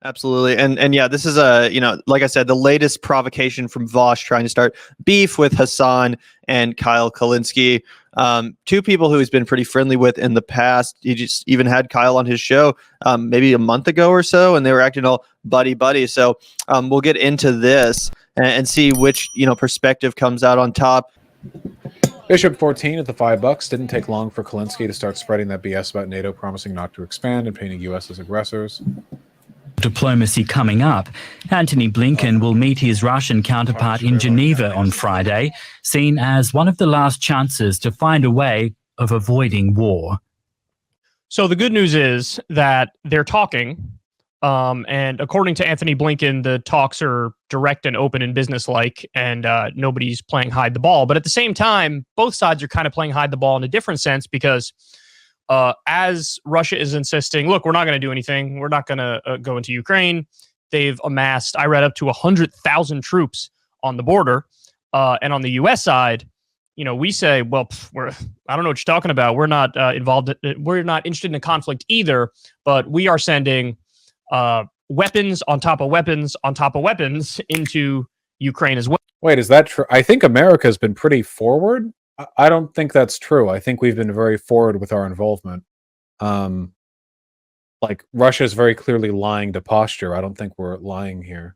Absolutely. And yeah, this is a, like I said, the latest provocation from Vaush trying to start beef with Hasan and Kyle Kulinski. Two people who he's been pretty friendly with in the past. He just even had Kyle on his show maybe a month ago or so, and they were acting all buddy buddy. So we'll get into this and see which, perspective comes out on top. Bishop 14 at the $5. Didn't take long for Kulinski to start spreading that BS about NATO promising not to expand and painting U.S. as aggressors. Diplomacy coming up. Antony Blinken will meet his Russian counterpart in Geneva on Friday, seen as one of the last chances to find a way of avoiding war. So the good news is that they're talking, and according to Antony Blinken, the talks are direct and open and businesslike, and nobody's playing hide the ball. But at the same time, both sides are kind of playing hide the ball in a different sense because as Russia is insisting, look, we're not going to do anything. We're not going to go into Ukraine. They've amassed, I read, up to 100,000 troops on the border. And on the U.S. side, we say, well, I don't know what you're talking about. We're not involved. We're not interested in a conflict either. But we are sending weapons on top of weapons on top of weapons into Ukraine as well. Wait, is that true? I think America's been pretty forward. I don't think that's true. I think we've been very forward with our involvement. Like Russia is very clearly lying to posture. I don't think we're lying here.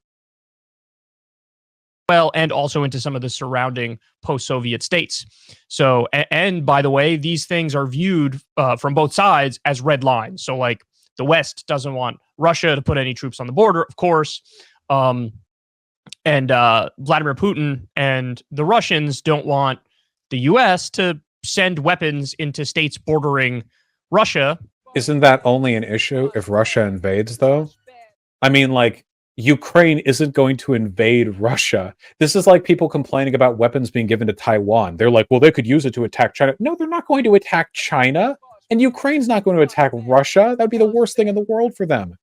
Well, and also into some of the surrounding post-Soviet states. So, and by the way, these things are viewed from both sides as red lines. So like the West doesn't want Russia to put any troops on the border, of course. And Vladimir Putin and the Russians don't want the U.S. to send weapons into states bordering Russia. Isn't that only an issue if Russia invades, though? I mean, like, Ukraine isn't going to invade Russia. This is like people complaining about weapons being given to Taiwan. They're like, well, they could use it to attack China. No, they're not going to attack China. And Ukraine's not going to attack Russia. That would be the worst thing in the world for them.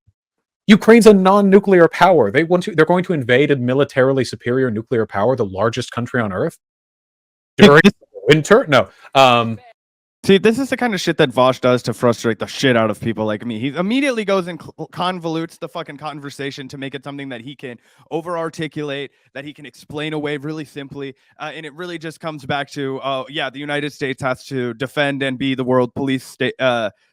Ukraine's a non-nuclear power. They're going to invade a militarily superior nuclear power, the largest country on Earth? During winter? No. See, this is the kind of shit that Vaush does to frustrate the shit out of people like me. He immediately goes and convolutes the fucking conversation to make it something that he can over-articulate, that he can explain away really simply. And it really just comes back to, the United States has to defend and be the world police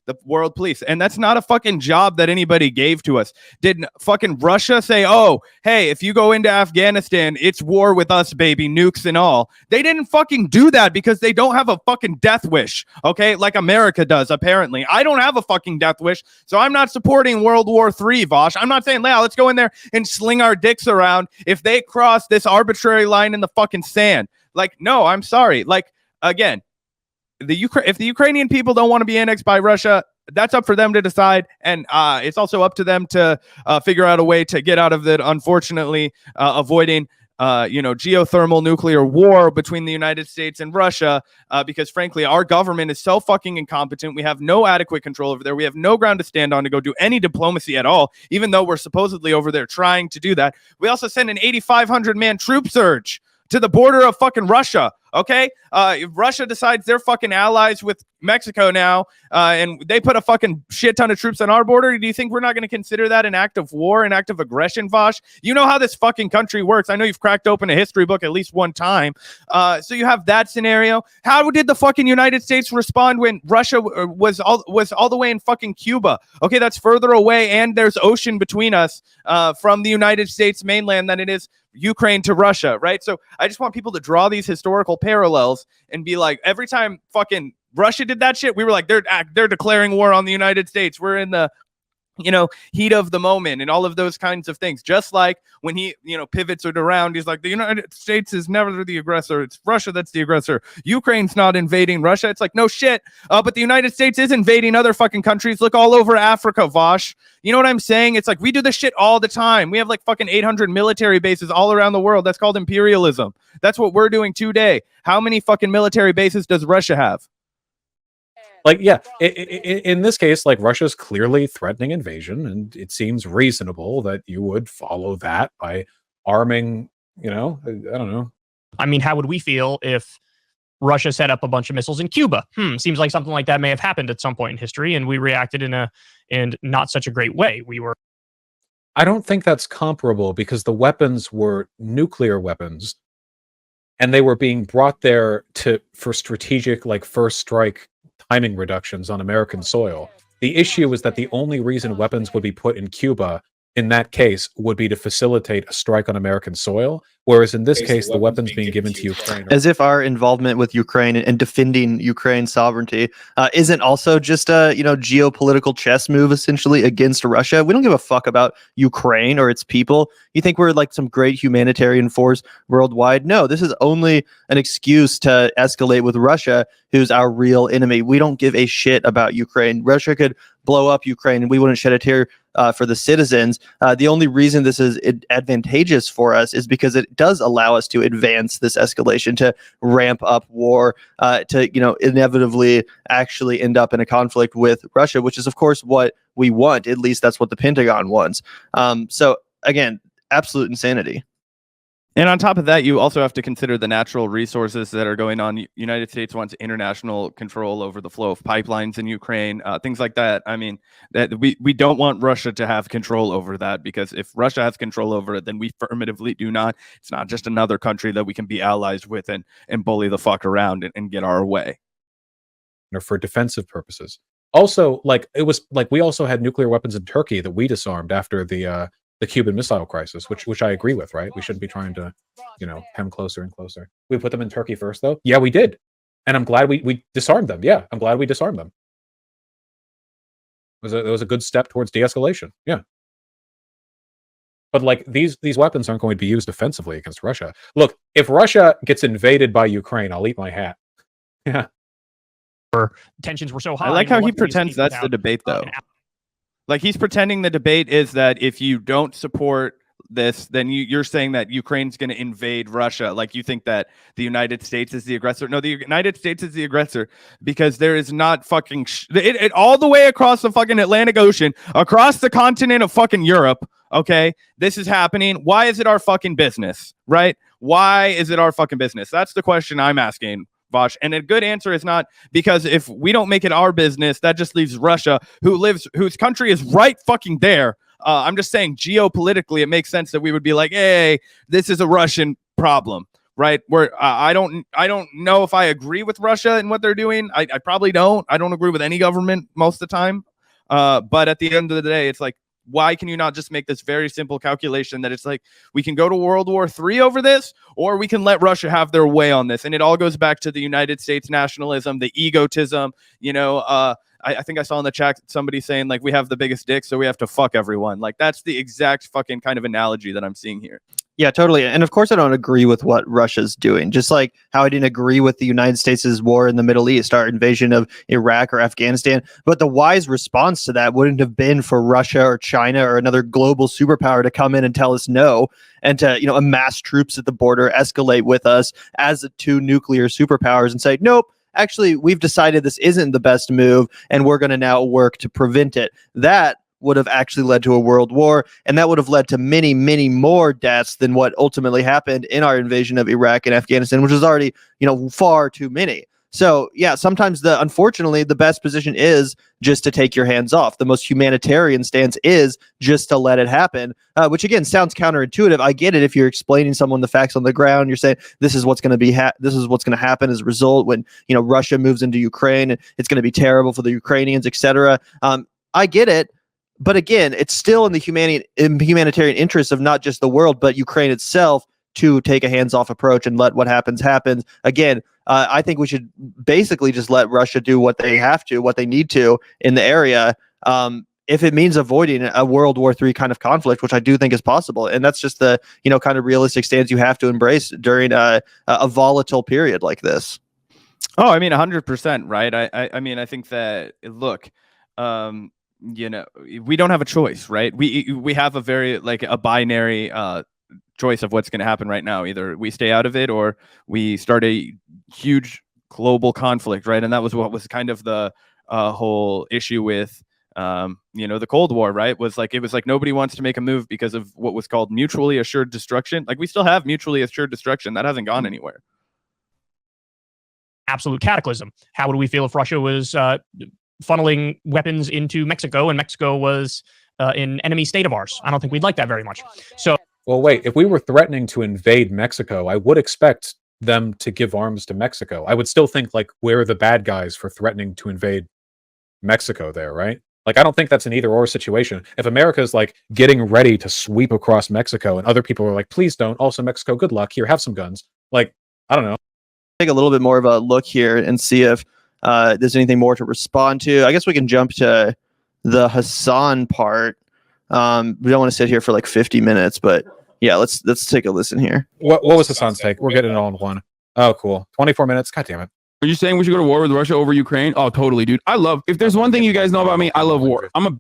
the world police. And that's not a fucking job that anybody gave to us. Did fucking Russia say, oh, hey, if you go into Afghanistan, it's war with us, baby, nukes and all? They didn't fucking do that because they don't have a fucking death wish, okay? Like America does, apparently. I don't have a fucking death wish, so I'm not supporting World War III, Vaush. I'm not saying, let's go in there and sling our dicks around if they cross this arbitrary line in the fucking sand. Like, no, I'm sorry. Like, again, if the Ukrainian people don't want to be annexed by Russia, that's up for them to decide, and it's also up to them to figure out a way to get out of it. Unfortunately, avoiding geothermal nuclear war between the United States and Russia, because frankly, our government is so fucking incompetent. We have no adequate control over there. We have no ground to stand on to go do any diplomacy at all, even though we're supposedly over there trying to do that. We also send an 8,500 man troop surge to the border of fucking Russia. Okay, if Russia decides they're fucking allies with Mexico now, and they put a fucking shit ton of troops on our border, do you think we're not going to consider that an act of war, an act of aggression, Vaush? You know how this fucking country works. I know you've cracked open a history book at least one time. So you have that scenario. How did the fucking United States respond when Russia was all the way in fucking Cuba? Okay, that's further away, and there's ocean between us from the United States mainland than it is Ukraine to Russia, right? So I just want people to draw these historical parallels and be like, every time fucking Russia did that shit, we were like, they're declaring war on the United States. We're in the heat of the moment and all of those kinds of things. Just like when he, pivots it around, he's like, the United States is never the aggressor. It's Russia that's the aggressor. Ukraine's not invading Russia. It's like, no shit. But the United States is invading other fucking countries. Look all over Africa, Vaush. You know what I'm saying? It's like, we do this shit all the time. We have like fucking 800 military bases all around the world. That's called imperialism. That's what we're doing today. How many fucking military bases does Russia have? Like, yeah, in this case, like, Russia's clearly threatening invasion, and it seems reasonable that you would follow that by arming, I don't know. I mean, how would we feel if Russia set up a bunch of missiles in Cuba? Seems like something like that may have happened at some point in history, and we reacted in not such a great way. We were I don't think that's comparable because the weapons were nuclear weapons, and they were being brought there for strategic, like first strike timing reductions on American soil. The issue is that the only reason weapons would be put in Cuba in that case would be to facilitate a strike on American soil, whereas in this case, the weapons being given to Ukraine As if our involvement with Ukraine and defending Ukraine's sovereignty isn't also just a geopolitical chess move essentially against Russia. We don't give a fuck about Ukraine or its people. You think we're like some great humanitarian force worldwide? No, this is only an excuse to escalate with Russia, who's our real enemy. We don't give a shit about Ukraine. Russia could blow up Ukraine and we wouldn't shed a tear for the citizens. The only reason this is advantageous for us is because it does allow us to advance this escalation, to ramp up war, to inevitably actually end up in a conflict with Russia, which is of course what we want. At least that's what the Pentagon wants. So again, absolute insanity. And on top of that, you also have to consider the natural resources that are going on. United States wants international control over the flow of pipelines in Ukraine, things like that. I mean, that we don't want Russia to have control over that, because if Russia has control over it, then we affirmatively do not. It's not just another country that we can be allies with and bully the fuck around and get our way. Or for defensive purposes. Also, we also had nuclear weapons in Turkey that we disarmed after the Cuban Missile Crisis, which I agree with, right? We shouldn't be trying to, come closer and closer. We put them in Turkey first, though. Yeah, we did, and I'm glad we disarmed them. Yeah, I'm glad we disarmed them. It was a good step towards de-escalation. Yeah, but like these weapons aren't going to be used offensively against Russia. Look, if Russia gets invaded by Ukraine, I'll eat my hat. Yeah. Tensions were so high. I like how he pretends that's the debate, though. Like he's pretending the debate is that if you don't support this, then you're saying that Ukraine's going to invade Russia. Like you think that the United States is the aggressor. No, the United States is the aggressor because there is not fucking it all the way across the fucking Atlantic Ocean, across the continent of fucking Europe. Okay, this is happening. Why is it our fucking business? Right? Why is it our fucking business? That's the question I'm asking, Vaush. And a good answer is not, because if we don't make it our business, that just leaves Russia, whose country is right fucking there. I'm just saying geopolitically, it makes sense that we would be like, hey, this is a Russian problem, right? Where I don't know if I agree with Russia and what they're doing. I probably don't. I don't agree with any government most of the time. But at the end of the day, it's like, why can you not just make this very simple calculation that it's like we can go to World War III over this, or we can let Russia have their way on this? And it all goes back to the United States nationalism, the egotism. I think I saw in the chat somebody saying like we have the biggest dick, so we have to fuck everyone. Like that's the exact fucking kind of analogy that I'm seeing here. Yeah, totally. And of course, I don't agree with what Russia's doing, just like how I didn't agree with the United States' war in the Middle East, our invasion of Iraq or Afghanistan. But the wise response to that wouldn't have been for Russia or China or another global superpower to come in and tell us no, and to amass troops at the border, escalate with us as the two nuclear superpowers and say, nope, actually, we've decided this isn't the best move, and we're going to now work to prevent it. That would have actually led to a world war, and that would have led to many, many more deaths than what ultimately happened in our invasion of Iraq and Afghanistan, which was already, far too many. So, yeah, sometimes unfortunately, the best position is just to take your hands off. The most humanitarian stance is just to let it happen, which again sounds counterintuitive. I get it. If you're explaining someone the facts on the ground, you're saying this is what's going to be, this is what's going to happen as a result when Russia moves into Ukraine. It's going to be terrible for the Ukrainians, etc. I get it. But again, it's still in the humanitarian interest of not just the world, but Ukraine itself to take a hands-off approach and let what happens happen. Again, I think we should basically just let Russia do what they have to, what they need to in the area. If it means avoiding a World War III kind of conflict, which I do think is possible. And that's just the, kind of realistic stance you have to embrace during a volatile period like this. Oh, I mean, 100%, right? I mean, I think that, look, we don't have a choice, right? We have a very a binary choice of what's going to happen right now. Either we stay out of it or we start a huge global conflict, right? And that was what was kind of the whole issue with the Cold War, right? It was like nobody wants to make a move because of what was called mutually assured destruction. Like we still have mutually assured destruction. That hasn't gone anywhere. Absolute cataclysm. How would we feel if Russia was funneling weapons into Mexico and Mexico was in enemy state of ours. I don't think we'd like that very much. So, well, wait, if we were threatening to invade Mexico, I would expect them to give arms to Mexico. I would still think like we're the bad guys for threatening to invade Mexico there, right? Like, I don't think that's an either or situation. If America's like getting ready to sweep across Mexico and other people are like, please don't, also Mexico, good luck, here, have some guns. Like, I don't know. Take a little bit more of a look here and see if there's anything more to respond to. I guess we can jump to the Hasan part. We don't want to sit here for like 50 minutes, but yeah, let's take a listen here. What was Hasan's take? We're getting it all in one. Oh, cool. 24 minutes. God damn it. Are you saying we should go to war with Russia over Ukraine? Oh, totally, dude. If there's one thing you guys know about me, I love war. I'm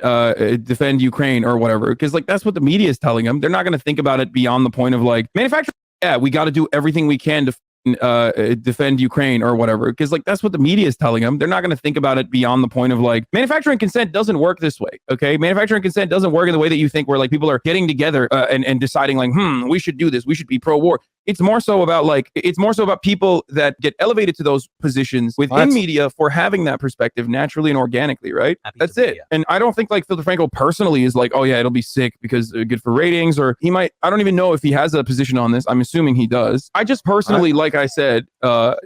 a defend Ukraine or whatever, because like that's what the media is telling them. They're not going to think about it beyond the point of like manufacturing. Yeah, we got to do everything we can to defend Ukraine or whatever, because like that's what the media is telling them. They're not going to think about it beyond the point of like manufacturing consent doesn't work this way. Okay, manufacturing consent doesn't work in the way that you think, where like people are getting together and deciding like, we should do this, we should be pro-war. It's more so about people that get elevated to those positions within media for having that perspective naturally and organically, right? That's it. And I don't think like Phil DeFranco personally is like, oh yeah, it'll be sick because good for ratings, or he might, I don't even know if he has a position on this. I'm assuming he does. I just personally, like I said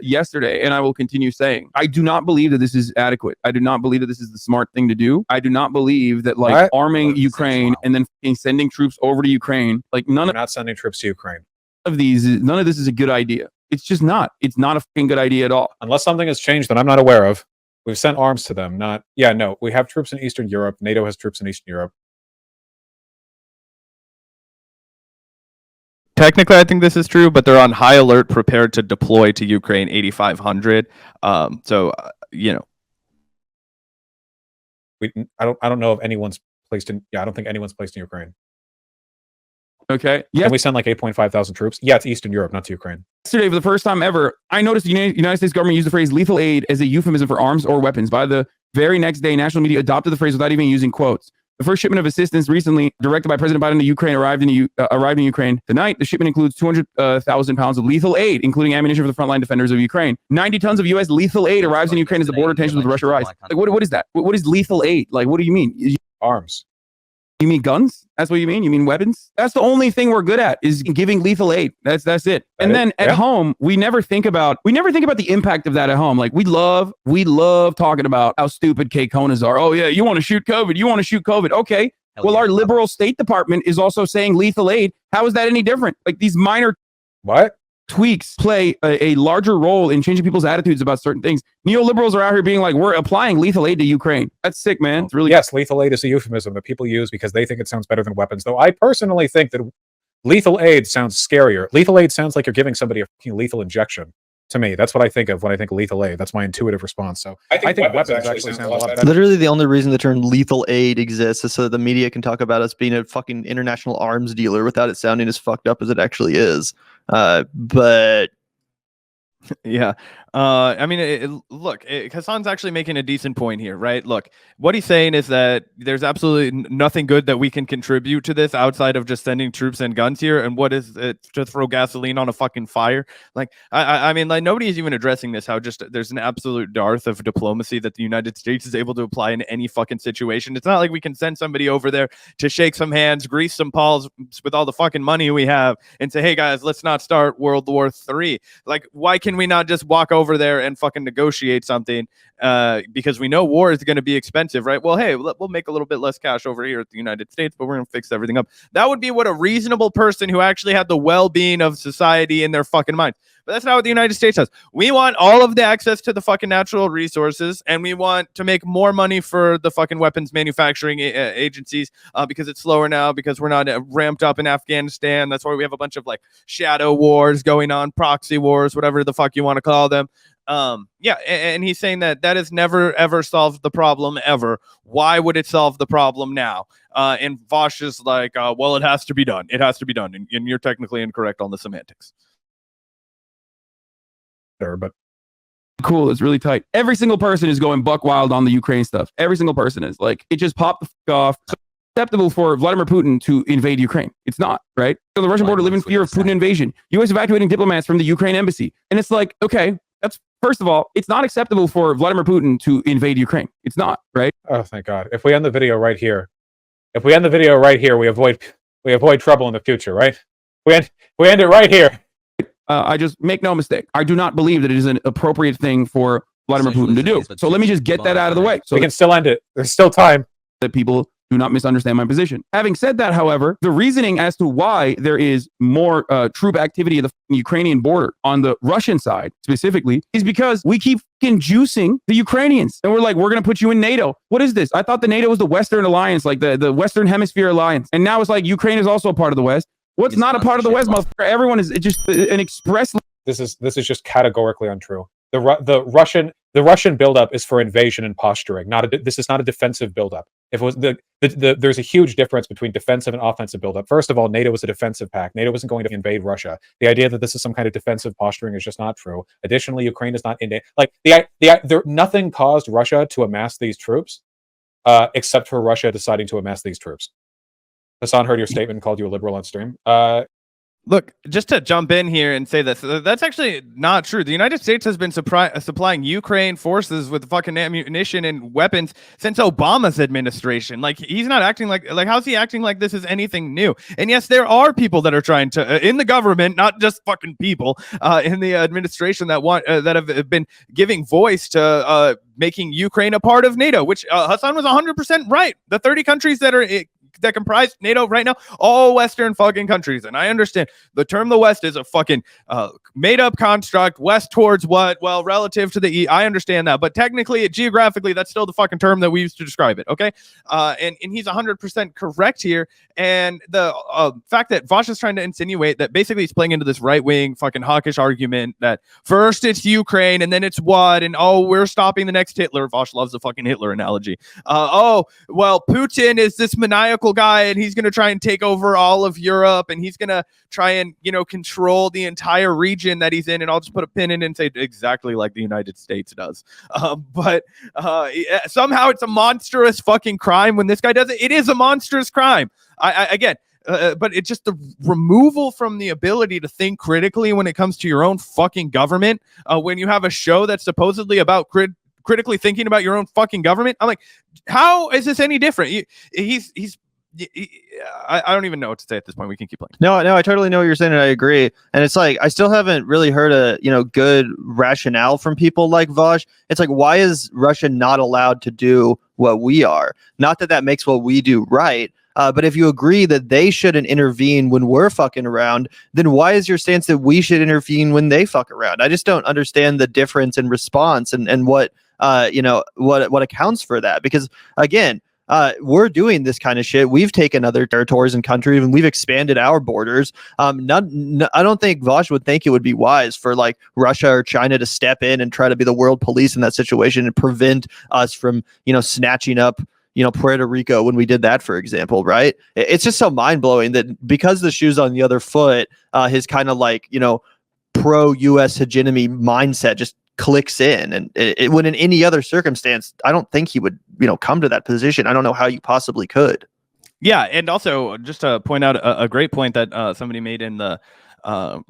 yesterday, and I will continue saying, I do not believe that this is adequate. I do not believe that this is the smart thing to do. I do not believe that like arming Ukraine and then sending troops over to Ukraine, like We're not sending troops to Ukraine. None of this is a good idea. It's just not. It's not a fucking good idea at all. Unless something has changed that I'm not aware of. We've sent arms to them. We have troops in Eastern Europe. NATO has troops in Eastern Europe. Technically, I think this is true, but they're on high alert, prepared to deploy to Ukraine 8,500. You know, I don't know if anyone's placed in. Yeah, I don't think anyone's placed in Ukraine. Okay. Yeah. Can we send like 8.5 thousand troops? Yeah, it's Eastern Europe, not to Ukraine. Yesterday, for the first time ever, I noticed the United States government used the phrase lethal aid as a euphemism for arms or weapons. By the very next day, national media adopted the phrase without even using quotes. The first shipment of assistance recently directed by President Biden to Ukraine arrived in Ukraine tonight. The shipment includes 200,000 pounds of lethal aid, including ammunition for the frontline defenders of Ukraine. 90 tons of U.S. lethal aid arrives in Ukraine as the border tensions with Russia rise. Like, what is that? What is lethal aid? Like, what do you mean? Arms. You mean guns? That's what you mean? You mean weapons? That's the only thing we're good at, is giving lethal aid. That's it. And then at home, we never think about the impact of that at home. Like we love talking about how stupid K-Konas are. Oh yeah, you want to shoot COVID? You want to shoot COVID? Okay. Well, our liberal State Department is also saying lethal aid. How is that any different? Like these minor tweaks play a larger role in changing people's attitudes about certain things. Neoliberals are out here being like, we're applying lethal aid to Ukraine. That's sick, man. It's really lethal aid is a euphemism that people use because they think it sounds better than weapons. Though I personally think that lethal aid sounds scarier. Lethal aid sounds like you're giving somebody a fucking lethal injection. To me, that's what I think of when I think lethal aid. That's my intuitive response. So I think weapons actually sound a lot better. Literally, the only reason the term lethal aid exists is so that the media can talk about us being a fucking international arms dealer without it sounding as fucked up as it actually is. But yeah. I mean, look, Hasan's actually making a decent point here, right? Look, what he's saying is that there's absolutely nothing good that we can contribute to this outside of just sending troops and guns here. And what is it? Just throw gasoline on a fucking fire? Like, I mean, like nobody is even addressing this, how just there's an absolute dearth of diplomacy that the United States is able to apply in any fucking situation. It's not like we can send somebody over there to shake some hands, grease some palms with all the fucking money we have and say, hey guys, let's not start World War III. Like, why can we not just walk over there and fucking negotiate something because we know war is going to be expensive, right? Well, hey, we'll make a little bit less cash over here at the United States, but we're going to fix everything up. That would be what a reasonable person who actually had the well-being of society in their fucking mind. But that's not what the United States does. We want all of the access to the fucking natural resources, and we want to make more money for the fucking weapons manufacturing agencies because it's slower now, because we're not ramped up in Afghanistan. That's why we have a bunch of like shadow wars going on, proxy wars, whatever the fuck you want to call them. And he's saying that has never ever solved the problem ever. Why would it solve the problem now? And Vaush is like, well, it has to be done. It has to be done. And you're technically incorrect on the semantics. But cool, it's really tight. Every single person is going buck wild on the Ukraine stuff. Every single person is like, it just popped the fuck off. So acceptable for Vladimir Putin to invade Ukraine. It's not, right? So the Russian border live in fear of Putin invasion. U.S. evacuating diplomats from the Ukraine embassy. And it's like, okay, that's first of all, it's not acceptable for Vladimir Putin to invade Ukraine. It's not, right? Oh, thank God. If we end the video right here, we avoid trouble in the future, right? We end it right here. I just make no mistake. I do not believe that it is an appropriate thing for Vladimir Putin to do. So let me just get that out of the way. So We can still end it. There's still time. that people do not misunderstand my position. Having said that, however, the reasoning as to why there is more troop activity at the Ukrainian border on the Russian side specifically is because we keep fucking juicing the Ukrainians. And we're like, we're going to put you in NATO. What is this? I thought the NATO was the Western alliance, like the Western Hemisphere alliance. And now it's like Ukraine is also a part of the West. What's not a part of the West, motherfucker? Everyone is just an express. This is just categorically untrue. The Russian buildup is for invasion and posturing. This is not a defensive buildup. If it was there's a huge difference between defensive and offensive buildup. First of all, NATO was a defensive pact. NATO wasn't going to invade Russia. The idea that this is some kind of defensive posturing is just not true. Additionally, Ukraine is not in nothing caused Russia to amass these troops, except for Russia deciding to amass these troops. Hasan heard your statement and called you a liberal on stream. Look, just to jump in here and say this, that's actually not true. The United States has been supplying Ukraine forces with fucking ammunition and weapons since Obama's administration. Like, he's not acting like how's he acting like this is anything new? And yes, there are people that are trying to in the government, not just fucking people in the administration that want that have been giving voice to making Ukraine a part of NATO, which Hasan was 100% right. The 30 countries that are that comprise NATO right now, all Western fucking countries. And I understand the term the West is a fucking made up construct. West towards what? Well, relative to the East. I understand that. But technically, geographically, that's still the fucking term that we used to describe it. Okay. And he's 100% correct here. And the fact that Vaush is trying to insinuate that basically he's playing into this right wing fucking hawkish argument that first it's Ukraine and then it's what? And oh, we're stopping the next Hitler. Vaush loves the fucking Hitler analogy. Oh, well, Putin is this maniacal guy and he's going to try and take over all of Europe and he's going to try and, control the entire region that he's in. And I'll just put a pin in it and say exactly like the United States does. But somehow it's a monstrous fucking crime when this guy does it. It is a monstrous crime. But it's just the removal from the ability to think critically when it comes to your own fucking government. When you have a show that's supposedly about critically thinking about your own fucking government, I'm like, how is this any different? I don't even know what to say at this point. We can keep playing. No, I totally know what you're saying, and I agree. And it's like I still haven't really heard a good rationale from people like Vaush. It's like, why is Russia not allowed to do what we are? Not that makes what we do right. But if you agree that they shouldn't intervene when we're fucking around, then why is your stance that we should intervene when they fuck around? I just don't understand the difference in response and what accounts for that. Because again, we're doing this kind of shit. We've taken other territories and countries and we've expanded our borders. I don't think Vaush would think it would be wise for like Russia or China to step in and try to be the world police in that situation and prevent us from, snatching up Puerto Rico when we did that, for example, right? It's just so mind-blowing that because the shoe's on the other foot, his kind of like, pro-U.S. hegemony mindset just clicks in. And when in any other circumstance, I don't think he would, come to that position. I don't know how you possibly could. Yeah, and also just to point out a great point that somebody made in the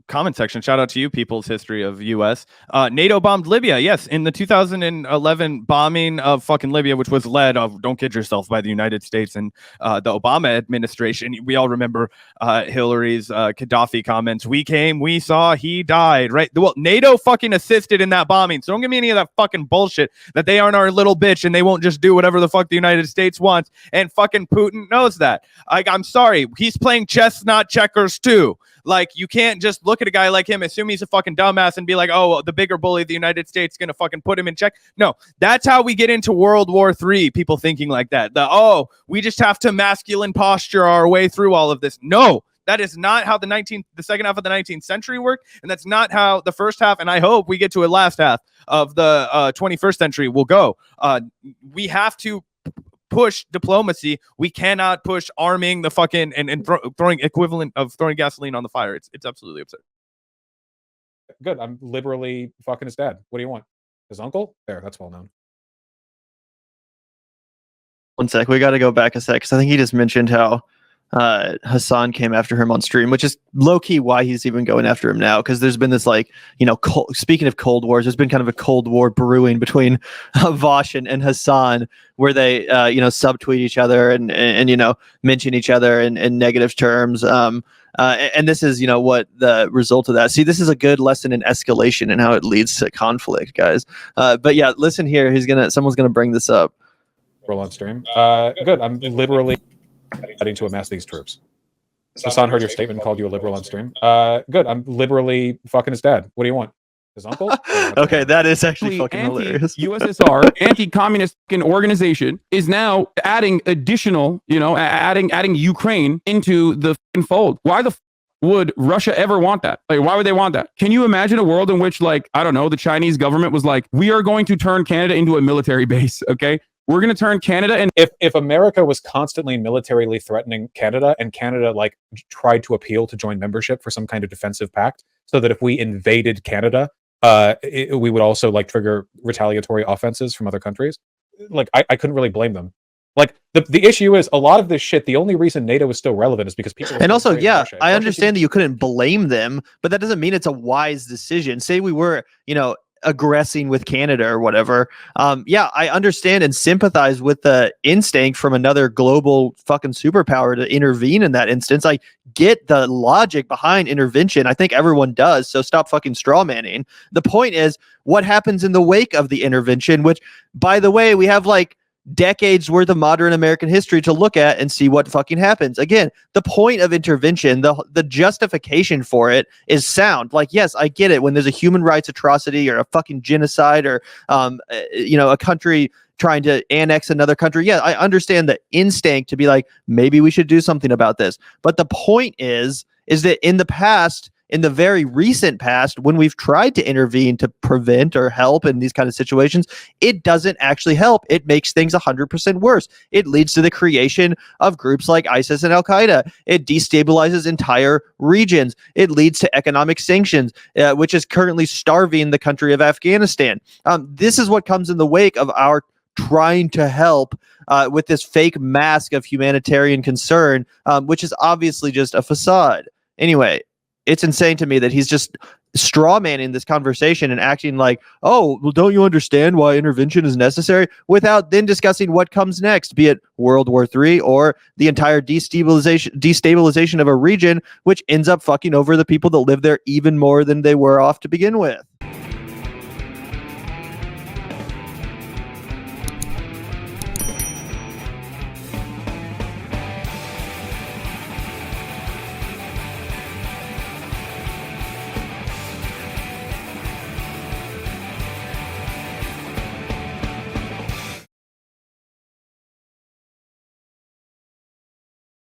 comment section. Shout out to you, People's History of U.S. NATO bombed Libya. Yes, in the 2011 bombing of fucking Libya, which was led, don't kid yourself, by the United States and the Obama administration. We all remember Hillary's Gaddafi comments. We came, we saw, he died, right? Well, NATO fucking assisted in that bombing. So don't give me any of that fucking bullshit that they aren't our little bitch and they won't just do whatever the fuck the United States wants. And fucking Putin knows that. I'm sorry. He's playing chess, not checkers too. Like, you can't just look at a guy like him, assume he's a fucking dumbass and be like, oh, the bigger bully of the United States is going to fucking put him in check. No, that's how we get into World War III, people thinking like that. We just have to masculine posture our way through all of this. No, that is not how the second half of the 19th century worked. And that's not how the first half, and I hope we get to a last half of the 21st century will go. We have to push diplomacy. We cannot push arming the fucking and throwing equivalent of throwing gasoline on the fire. It's absolutely absurd. Good. I'm liberally fucking his dad. What do you want? His uncle? There, that's well known. One sec, we got to go back a sec because I think he just mentioned how Hasan came after him on stream, which is low key why he's even going after him now. Because there's been this speaking of Cold Wars, there's been kind of a Cold War brewing between Vaush and Hasan, where they subtweet each other and mention each other in negative terms. And this is what the result of that. See, this is a good lesson in escalation and how it leads to conflict, guys. But yeah, listen here. Someone's gonna bring this up. Roll on stream. Good. I'm literally heading to amass these troops. Hasan heard your statement and called you a liberal on stream. Good. I'm literally fucking his dad. What do you want? His uncle? Okay, that is actually fucking hilarious. USSR anti-communist organization is now adding additional, adding Ukraine into the fold. Why the would Russia ever want that? Like, why would they want that? Can you imagine a world in which, like, I don't know, the Chinese government was like, we are going to turn Canada into a military base, okay? We're going to turn Canada, and if America was constantly militarily threatening Canada, and Canada like tried to appeal to join membership for some kind of defensive pact, so that if we invaded Canada, we would also like trigger retaliatory offenses from other countries, like I couldn't really blame them. Like the issue is a lot of this shit. The only reason NATO is still relevant is because people. And also, yeah, I understand that you couldn't blame them, but that doesn't mean it's a wise decision. Say we were, aggressing with Canada or whatever. Yeah, I understand and sympathize with the instinct from another global fucking superpower to intervene in that instance. I get the logic behind intervention. I think everyone does. So stop fucking straw manning. The point is what happens in the wake of the intervention, which, by the way, we have like decades worth of modern American history to look at and see what fucking happens. Again, the point of intervention, the justification for it is sound. Like, yes, I get it when there's a human rights atrocity or a fucking genocide or, a country trying to annex another country. Yeah, I understand the instinct to be like, maybe we should do something about this. But the point is that in the past, in the very recent past, when we've tried to intervene to prevent or help in these kind of situations, it doesn't actually help. It makes things 100% worse. It leads to the creation of groups like ISIS and Al-Qaeda. It destabilizes entire regions. It leads to economic sanctions, which is currently starving the country of Afghanistan. This is what comes in the wake of our trying to help with this fake mask of humanitarian concern, which is obviously just a facade. Anyway, it's insane to me that he's just straw manning this conversation and acting like, oh, well, don't you understand why intervention is necessary, without then discussing what comes next, be it World War III or the entire destabilization of a region, which ends up fucking over the people that live there even more than they were off to begin with.